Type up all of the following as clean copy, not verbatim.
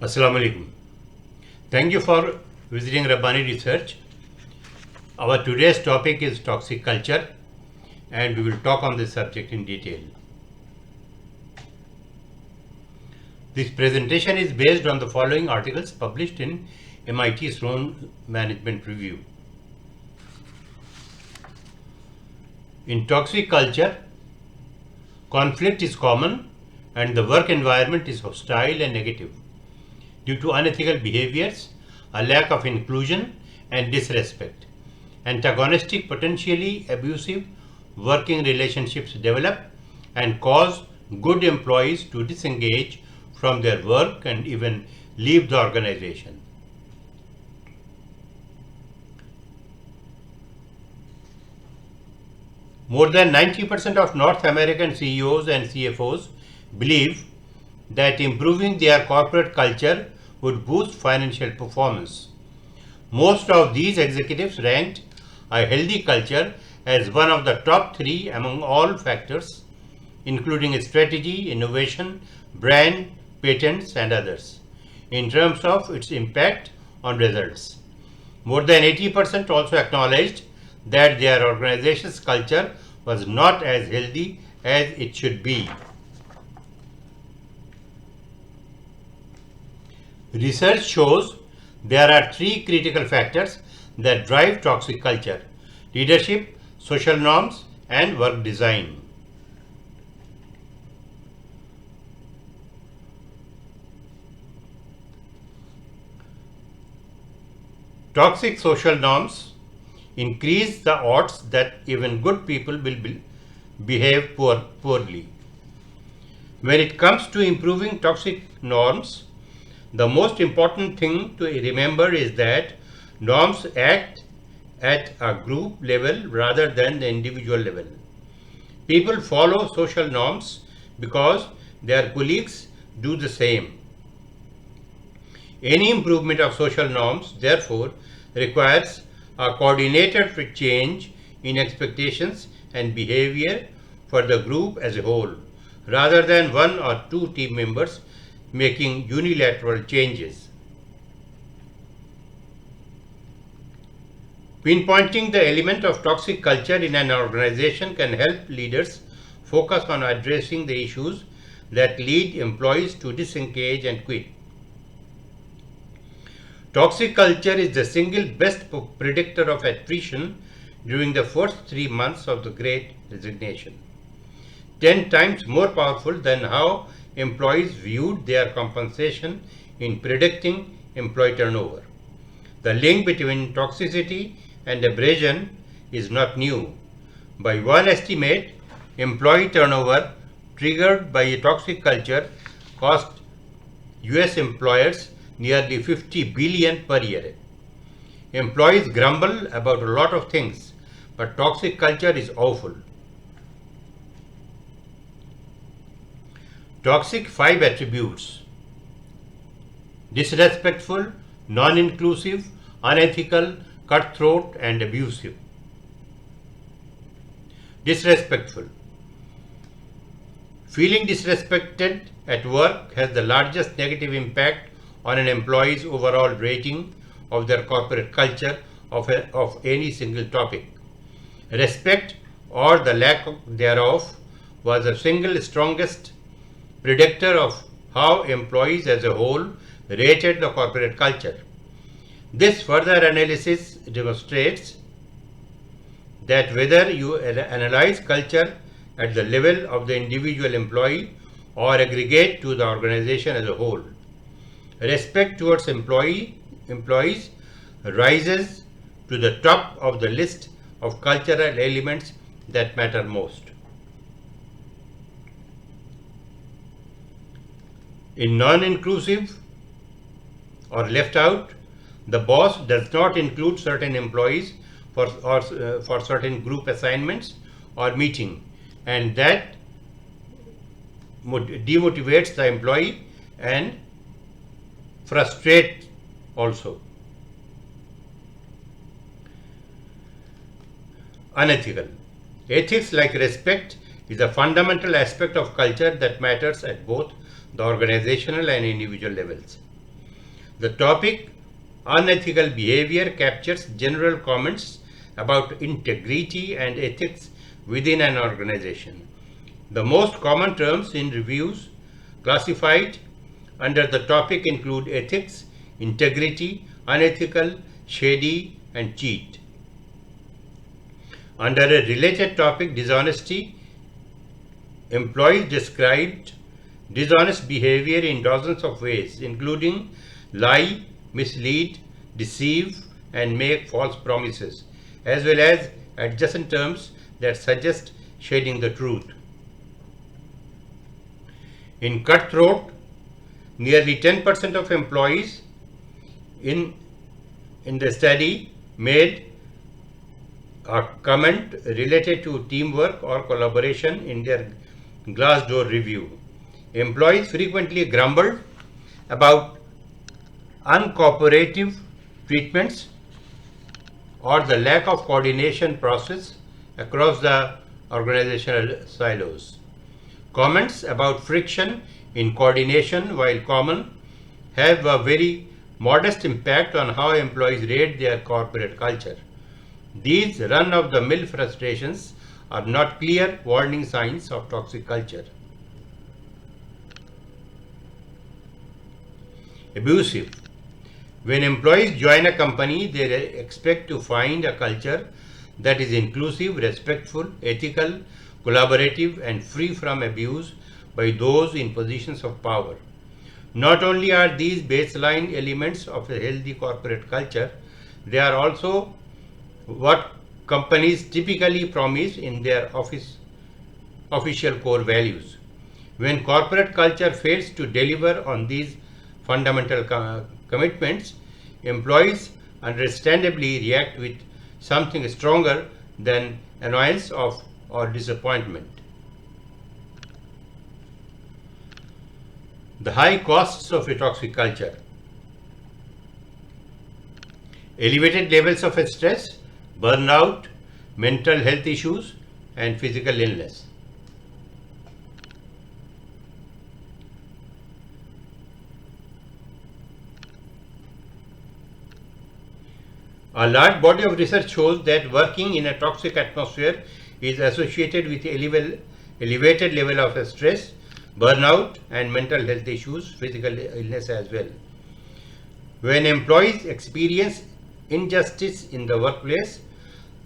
Assalamu alaikum. Thank you for visiting Rabbani Research. Our today's topic is toxic culture, and we will talk on this subject in detail. This presentation is based on the following articles published in MIT Sloan Management Review. In toxic culture, conflict is common and the work environment is hostile and negative due to unethical behaviors, a lack of inclusion and disrespect. Antagonistic, potentially abusive working relationships develop and cause good employees to disengage from their work and even leave the organization. More than 90% of North American CEOs and CFOs believe that improving their corporate culture would boost financial performance. Most of these executives ranked a healthy culture as one of the top three among all factors, including strategy, innovation, brand, patents, and others, in terms of its impact on results. More than 80% also acknowledged that their organization's culture was not as healthy as it should be. Research shows there are three critical factors that drive toxic culture: leadership, social norms, and work design. Toxic social norms increase the odds that even good people will behave poorly. When it comes to improving toxic norms, the most important thing to remember is that norms act at a group level rather than the individual level. People follow social norms because their colleagues do the same. Any improvement of social norms, therefore, requires a coordinated change in expectations and behavior for the group as a whole, rather than one or two team members making unilateral changes. Pinpointing the element of toxic culture in an organization can help leaders focus on addressing the issues that lead employees to disengage and quit. Toxic culture is the single best predictor of attrition during the first 3 months of the Great Resignation, 10 times more powerful than how employees viewed their compensation in predicting employee turnover. The link between toxicity and abrasion is not new. By one estimate, employee turnover triggered by a toxic culture cost US employers nearly 50 billion per year. Employees grumble about a lot of things, but toxic culture is awful. Toxic 5 attributes: disrespectful, non-inclusive, unethical, cutthroat, and abusive. Disrespectful. Feeling disrespected at work has the largest negative impact on an employee's overall rating of their corporate culture of any single topic. Respect, or the lack thereof, was the single strongest predictor of how employees as a whole rated the corporate culture. This further analysis demonstrates that whether you analyze culture at the level of the individual employee or aggregate to the organization as a whole, respect towards employees rises to the top of the list of cultural elements that matter most. In non-inclusive or left out, the boss does not include certain employees for certain group assignments or meeting, and that demotivates the employee and frustrates also. Unethical. Ethics, like respect, is a fundamental aspect of culture that matters at both the organizational and individual levels. The topic unethical behavior captures general comments about integrity and ethics within an organization. The most common terms in reviews classified under the topic include ethics, integrity, unethical, shady, and cheat. Under a related topic, dishonesty, employees described dishonest behavior in dozens of ways, including lie, mislead, deceive, and make false promises, as well as adjacent terms that suggest shading the truth. In cutthroat, nearly 10% of employees in the study made a comment related to teamwork or collaboration in their Glassdoor review. Employees frequently grumbled about uncooperative treatments or the lack of coordination process across the organizational silos. Comments about friction in coordination, while common, have a very modest impact on how employees rate their corporate culture. These run-of-the-mill frustrations are not clear warning signs of toxic culture. Abusive. When employees join a company, they expect to find a culture that is inclusive, respectful, ethical, collaborative, and free from abuse by those in positions of power. Not only are these baseline elements of a healthy corporate culture, they are also what companies typically promise in their official core values. When corporate culture fails to deliver on these fundamental commitments, employees understandably react with something stronger than annoyance or disappointment. The high costs of a toxic culture. Elevated levels of stress, burnout, mental health issues, and physical illness. A large body of research shows that working in a toxic atmosphere is associated with elevated level of stress, burnout, and mental health issues, physical illness as well. When employees experience injustice in the workplace,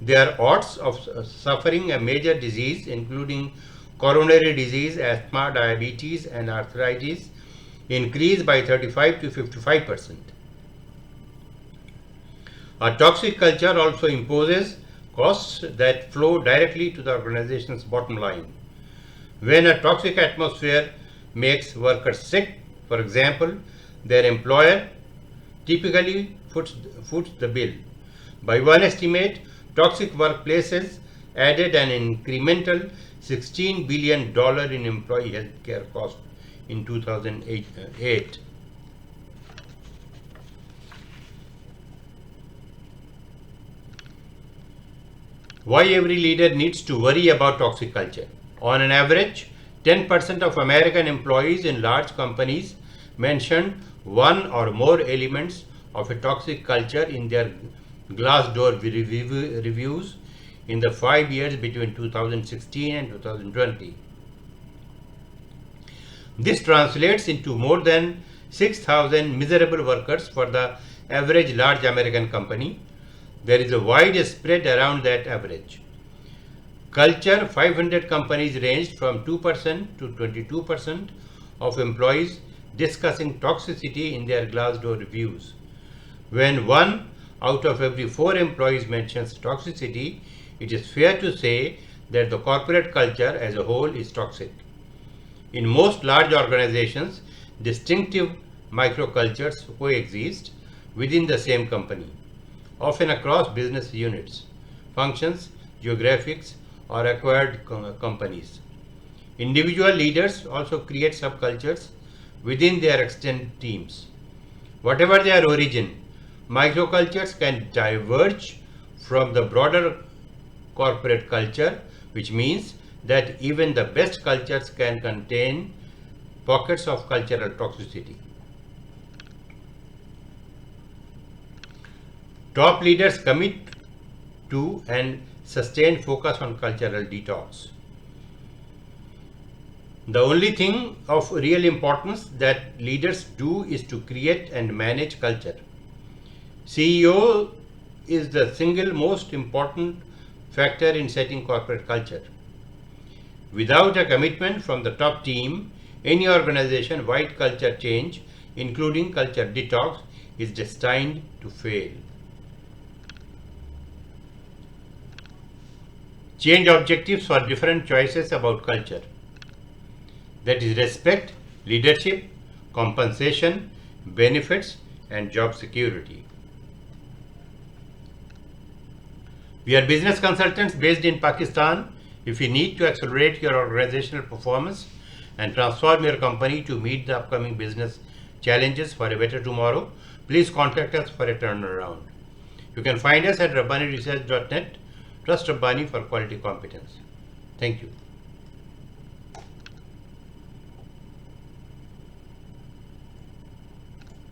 their odds of suffering a major disease, including coronary disease, asthma, diabetes, and arthritis, increase by 35 to 55%. A toxic culture also imposes costs that flow directly to the organization's bottom line. When a toxic atmosphere makes workers sick, for example, their employer typically foots the bill. By one estimate, toxic workplaces added an incremental $16 billion in employee health care costs in 2008. Why every leader needs to worry about toxic culture. On an average, 10% of American employees in large companies mentioned one or more elements of a toxic culture in their Glassdoor reviews in the 5 years between 2016 and 2020. This translates into more than 6,000 miserable workers for the average large American company. There is a wide spread around that average. Culture 500 companies ranged from 2% to 22% of employees discussing toxicity in their Glassdoor reviews. When 1 out of every 4 employees mentions toxicity, it is fair to say that the corporate culture as a whole is toxic. In most large organizations, distinctive microcultures coexist within the same company, often across business units, functions, geographics, or acquired companies. Individual leaders also create subcultures within their extended teams. Whatever their origin, microcultures can diverge from the broader corporate culture, which means that even the best cultures can contain pockets of cultural toxicity. Top leaders commit to and sustain focus on cultural detox. The only thing of real importance that leaders do is to create and manage culture. CEO is the single most important factor in setting corporate culture. Without a commitment from the top team, any organization-wide culture change, including culture detox, is destined to fail. Change objectives for different choices about culture. That is respect, leadership, compensation, benefits, and job security. We are business consultants based in Pakistan. If you need to accelerate your organizational performance and transform your company to meet the upcoming business challenges for a better tomorrow, please contact us for a turnaround. You can find us at rabbaniresearch.net. Trust Rabbani for quality competence. Thank you.